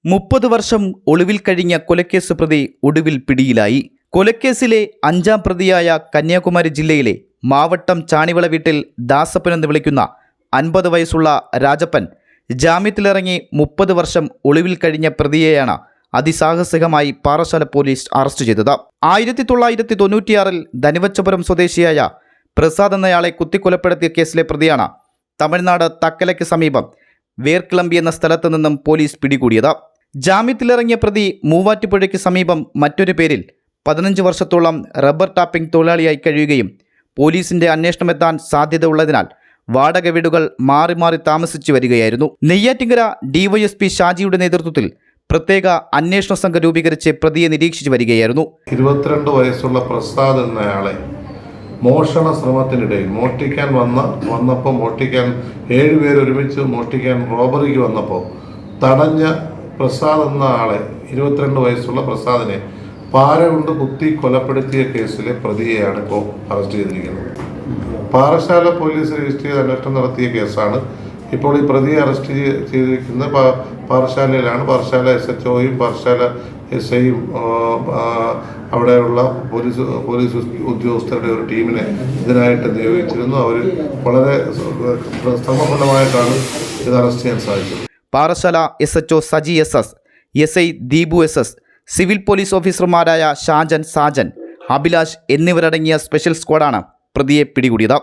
30 വർഷം ഒളിവിൽ കഴിഞ്ഞ കൊലക്കേസ് പ്രതി ഒടുവിൽ പിടിയിലായി. കൊലക്കേസിലെ 5ാം പ്രതിയായ കന്യാകുമാരി ജില്ലയിലെ മാവട്ടം ചാണിവള വീട്ടിൽ ദാസപ്പൻ എന്ന് വിളിക്കുന്ന 50 വയസ്സുള്ള രാജപ്പൻ ജാമ്യത്തിലിറങ്ങി 30 വർഷം ഒളിവിൽ കഴിഞ്ഞ പ്രതിയെയാണ് അതിസാഹസികമായി പാറശാല പോലീസ് അറസ്റ്റ് ചെയ്തത്. 1996-ൽ ധനുവച്ചപുരം സ്വദേശിയായ പ്രസാദ് എന്നയാളെ കുത്തിക്കൊലപ്പെടുത്തിയ കേസിലെ പ്രതിയാണ് തമിഴ്നാട് തക്കലയ്ക്ക് സമീപം വേർക്കിളമ്പി എന്ന സ്ഥലത്ത് നിന്നും പോലീസ് പിടികൂടിയത്. ജാമ്യത്തിലിറങ്ങിയ പ്രതി മൂവാറ്റുപുഴയ്ക്ക് സമീപം മറ്റൊരു പേരിൽ 15 വർഷത്തോളം റബ്ബർ ടാപ്പിംഗ് തൊഴിലാളിയായി കഴിയുകയും പോലീസിന്റെ അന്വേഷണമെത്താൻ സാധ്യതയുള്ളതിനാൽ വാടക വീടുകൾ മാറി മാറി താമസിച്ചു വരികയായിരുന്നു. നെയ്യാറ്റിങ്കര ഡിവൈഎസ്പി ഷാജിയുടെ നേതൃത്വത്തിൽ പ്രത്യേക അന്വേഷണ സംഘം രൂപീകരിച്ച് പ്രതിയെ നിരീക്ഷിച്ചു വരികയായിരുന്നു. 22 വയസ്സുള്ള പ്രസാദ് എന്നയാളെ മോഷണ ശ്രമത്തിനിടയിൽ വന്നപ്പോൾ മോഷ്ടിക്കാൻ 7 പേര് ഒരുമിച്ച് മോഷ്ടിക്കാൻ റോബറിക്ക് വന്നപ്പോൾ തടഞ്ഞ പ്രസാദ് എന്ന ആളെ 22 വയസ്സുള്ള പ്രസാദിനെ പാര കൊണ്ട് കുത്തി കൊലപ്പെടുത്തിയ കേസിലെ പ്രതിയെയാണ് ഇപ്പോൾ അറസ്റ്റ് ചെയ്തിരിക്കുന്നത്. പാറശാല പോലീസ് രജിസ്റ്റർ ചെയ്ത് അന്വേഷണം നടത്തിയ കേസാണ്. ഇപ്പോൾ ഈ പ്രതിയെ അറസ്റ്റ് ചെയ്തിരിക്കുന്ന പാറശാലയിലാണ്. പാറശാല SHOയും പാറശാല SIയും അവിടെയുള്ള പോലീസ് ഉദ്യോഗസ്ഥരുടെ ഒരു ടീമിനെ ഇതിനായിട്ട് നിയോഗിച്ചിരുന്നു. അവർ വളരെ ശ്രമഫലമായിട്ടാണ് ഇത് അറസ്റ്റ് ചെയ്യാൻ സാധിച്ചത്. Parassala SHO Saji SS, SI Deepu SS, civil police ഓഫീസർമാരായ ഷാജൻ, സാജൻ, അഭിലാഷ് എന്നിവരടങ്ങിയ സ്പെഷ്യൽ സ്ക്വാഡാണ് പ്രതിയെ പിടികൂടിയത്.